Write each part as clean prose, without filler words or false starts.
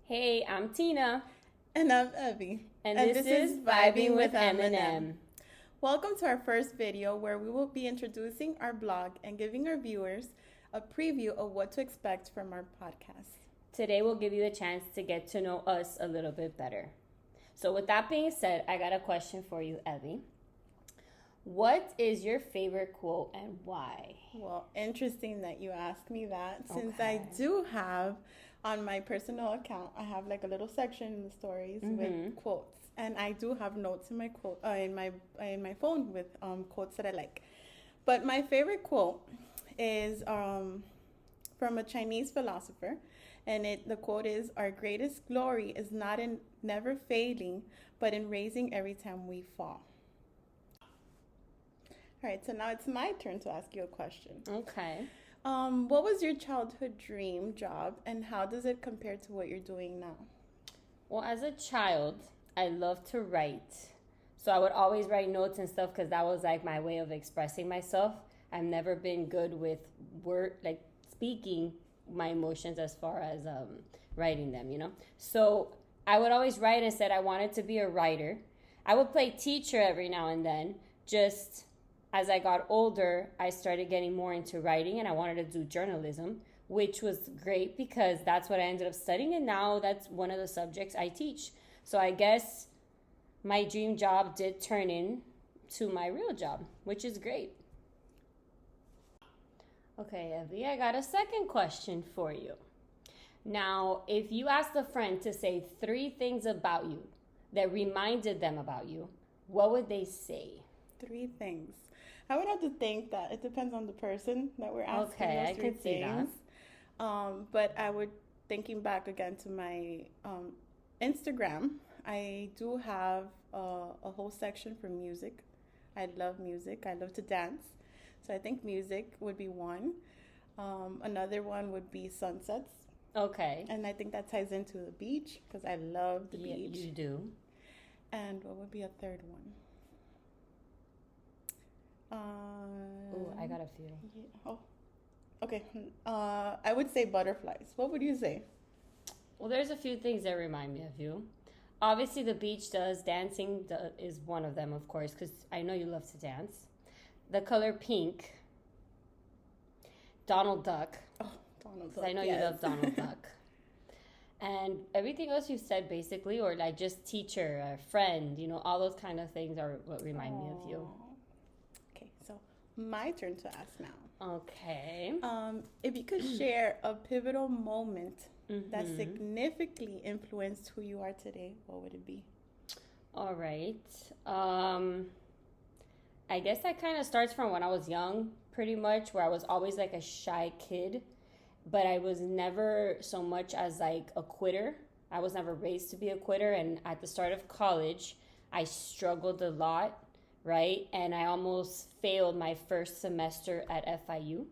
Hey, I'm Tina. And I'm Evy. And this is Vibing with M&M. Welcome to our first video where we will be introducing our blog and giving our viewers a preview of what to expect from our podcast. Today we'll give you a chance to get to know us a little bit better. So with that being said, I got a question for you, Evy. What is your favorite quote and why? Well, interesting that you asked me that, since I do have on my personal account, I have like a little section in the stories with quotes, and I do have notes in my in my phone with quotes that I like. But my favorite quote is from a Chinese philosopher, and the quote is, "Our greatest glory is not in never failing, but in raising every time we fall." All right, so now it's my turn to ask you a question. Okay. What was your childhood dream job, and how does it compare to what you're doing now? Well, as a child, I loved to write. So I would always write notes and stuff because that was like my way of expressing myself. I've never been good with speaking my emotions as far as writing them, So I would always write and said I wanted to be a writer. I would play teacher every now and then. Just as I got older, I started getting more into writing, and I wanted to do journalism, which was great because that's what I ended up studying, and now that's one of the subjects I teach. So I guess my dream job did turn into my real job, which is great. Okay, Evie, I got a second question for you. Now, if you asked a friend to say 3 things about you that reminded them about you, what would they say? 3 things. I would have to think that it depends on the person that we're asking. Okay, those I 3 could see things. But I would, thinking back again to my Instagram, I do have a whole section for music. I love music. I love to dance. So I think music would be one. Another one would be sunsets. Okay. And I think that ties into the beach because I love the beach. You do. And what would be a third one? I got a few. Yeah. Oh, okay. I would say butterflies. What would you say? Well, there's a few things that remind me of you. Obviously, the beach does. Dancing is one of them, of course, because I know you love to dance. The color pink. Donald Duck. Oh, Donald Duck. I know you love Donald Duck. And everything else you said, basically, or like just teacher, or friend, all those kind of things are what remind me of you. Okay, so my turn to ask now. Okay. If you could share a pivotal moment that significantly influenced who you are today, what would it be? All right. I guess that kind of starts from when I was young, pretty much, where I was always like a shy kid, but I was never so much as like a quitter. I was never raised to be a quitter, and at the start of college, I struggled a lot. Right? And I almost failed my first semester at FIU,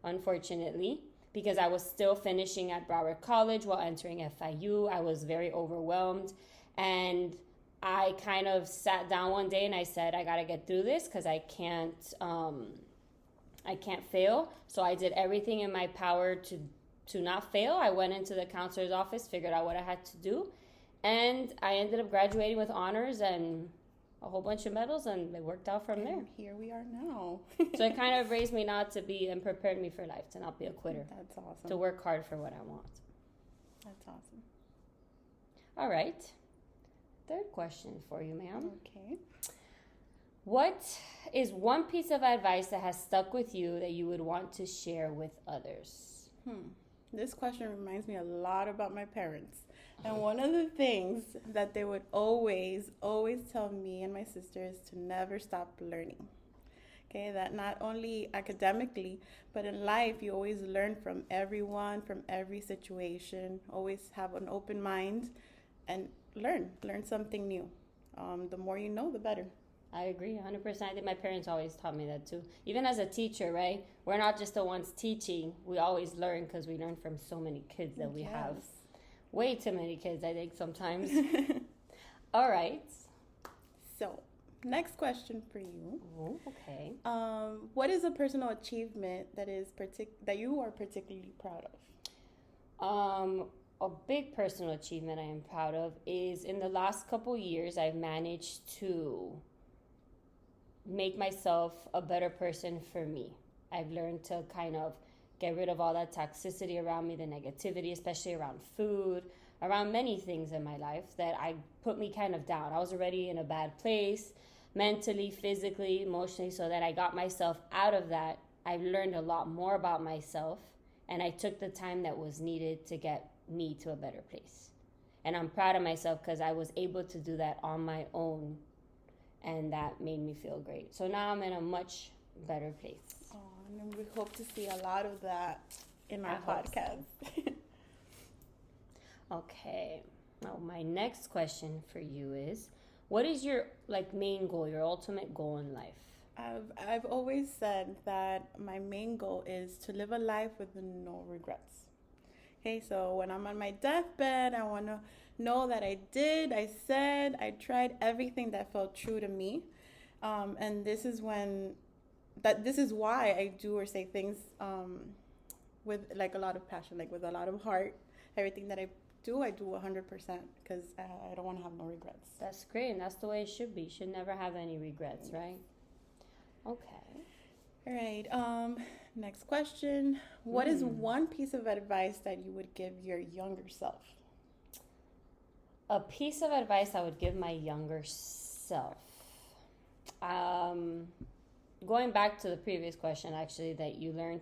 unfortunately, because I was still finishing at Broward College while entering FIU. I was very overwhelmed. And I kind of sat down one day and I said, I got to get through this because I can't fail. So I did everything in my power to not fail. I went into the counselor's office, figured out what I had to do. And I ended up graduating with honors and a whole bunch of medals, and it worked out from there. Here we are now. So it kind of raised me not to be, and prepared me for life, to not be a quitter. That's awesome. To work hard for what I want. That's awesome. All right. Third question for you, ma'am. Okay. What is one piece of advice that has stuck with you that you would want to share with others? This question reminds me a lot about my parents. And one of the things that they would always tell me and my sister is to never stop learning. Okay, that not only academically, but in life, you always learn from everyone, from every situation. Always have an open mind and learn something new. The more you know, the better. I agree 100%. I think my parents always taught me that too. Even as a teacher, right? We're not just the ones teaching. We always learn because we learn from so many kids that we have. Way too many kids, I think, sometimes. All right. So, Next question for you. Oh, okay. What is a personal achievement that you are particularly proud A big personal achievement I am proud of is in the last couple years, I've managed to make myself a better person for me. I've learned to kind of get rid of all that toxicity around me, the negativity, especially around food, around many things in my life that I put me kind of down. I was already in a bad place mentally, physically, emotionally, so that I got myself out of that. I've learned a lot more about myself, and I took the time that was needed to get me to a better place. And I'm proud of myself because I was able to do that on my own, and that made me feel great. So now I'm in a much better place. Oh, and we hope to see a lot of that in our podcast. So. Okay. Now my next question for you is, what is your main goal, your ultimate goal in life? I've always said that my main goal is to live a life with no regrets. Okay, so when I'm on my deathbed, I want to know that I said, I tried everything that felt true to me. And this is why I do or say things with a lot of passion, with a lot of heart. Everything that I do 100% because I don't want to have no regrets. That's great, and that's the way it should be. You should never have any regrets, right? Okay. All right. Next question. What is one piece of advice that you would give your younger self? A piece of advice I would give my younger self. Going back to the previous question, actually, that you learn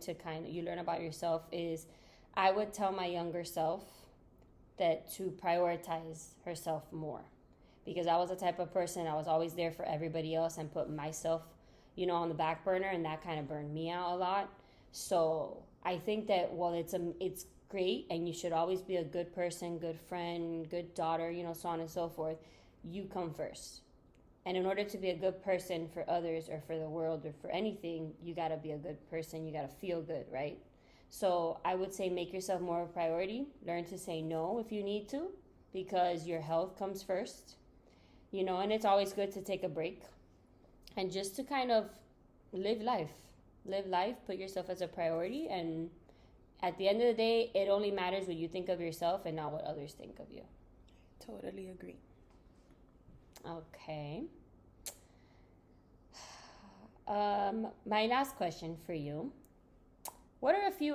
about yourself is, I would tell my younger self that to prioritize herself more, because I was the type of person, I was always there for everybody else and put myself, on the back burner, and that kind of burned me out a lot. So I think that while it's great and you should always be a good person, good friend, good daughter, so on and so forth, you come first. And in order to be a good person for others or for the world or for anything, you got to be a good person. You got to feel good, right? So I would say make yourself more of a priority. Learn to say no if you need to, because your health comes first. And it's always good to take a break and just to kind of live life, put yourself as a priority. And at the end of the day, it only matters what you think of yourself and not what others think of you. Totally agree. Okay. My last question for you. What are a few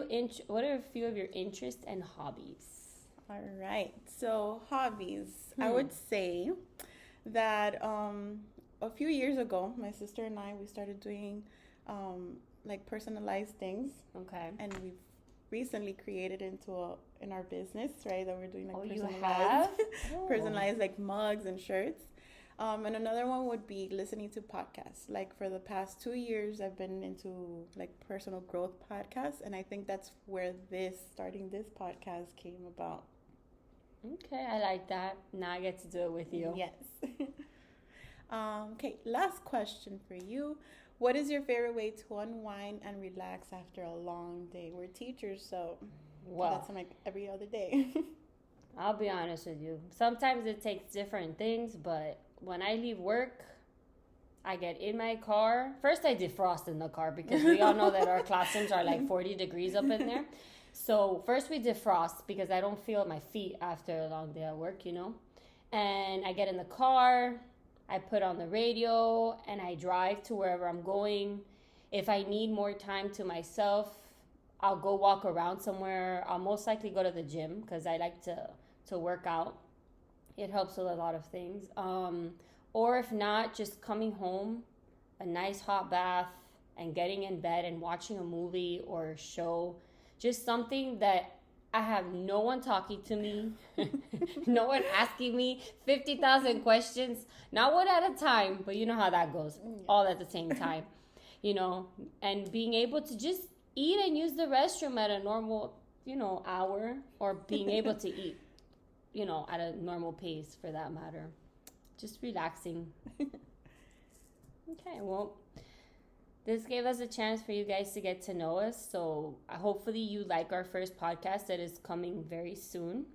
of your interests and hobbies? All right. So hobbies. I would say that a few years ago, my sister and I, we started doing personalized things. Okay. And we've recently created in our business, right? That we're doing personalized mugs and shirts. And another one would be listening to podcasts. For the past 2 years, I've been into personal growth podcasts, and I think that's where starting this podcast came about. Okay, I like that. Now I get to do it with you. Yes. Okay, last question for you. What is your favorite way to unwind and relax after a long day? We're teachers, so that's every other day. I'll be honest with you. Sometimes it takes different things, but when I leave work, I get in my car. First, I defrost in the car because we all know that our classrooms are 40 degrees up in there. So first we defrost because I don't feel my feet after a long day at work, And I get in the car, I put on the radio, and I drive to wherever I'm going. If I need more time to myself, I'll go walk around somewhere. I'll most likely go to the gym because I like to work out. It helps with a lot of things. Or if not, just coming home, a nice hot bath, and getting in bed and watching a movie or a show. Just something that I have no one talking to me, no one asking me 50,000 questions, not one at a time, but you know how that goes, all at the same time, and being able to just eat and use the restroom at a normal, hour, or being able to eat, at a normal pace for that matter. Just relaxing. Okay, well, this gave us a chance for you guys to get to know us. So hopefully you like our first podcast that is coming very soon.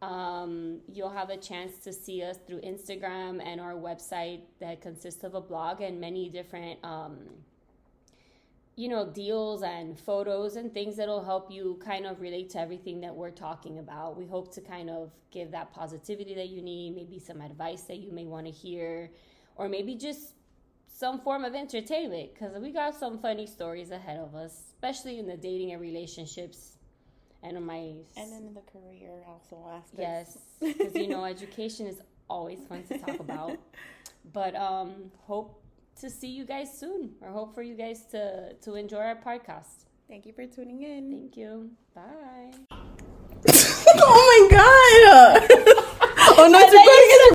You'll have a chance to see us through Instagram and our website that consists of a blog and many different deals and photos and things that'll help you kind of relate to everything that we're talking about. We hope to kind of give that positivity that you need, maybe some advice that you may want to hear, or maybe just some form of entertainment, because we got some funny stories ahead of us, especially in the dating and relationships and in the career also aspects. Yes, because education is always fun to talk about. But hope to see you guys soon, or hope for you guys to enjoy our podcast. Thank you for tuning in. Thank you. Bye. Oh my god. Oh no,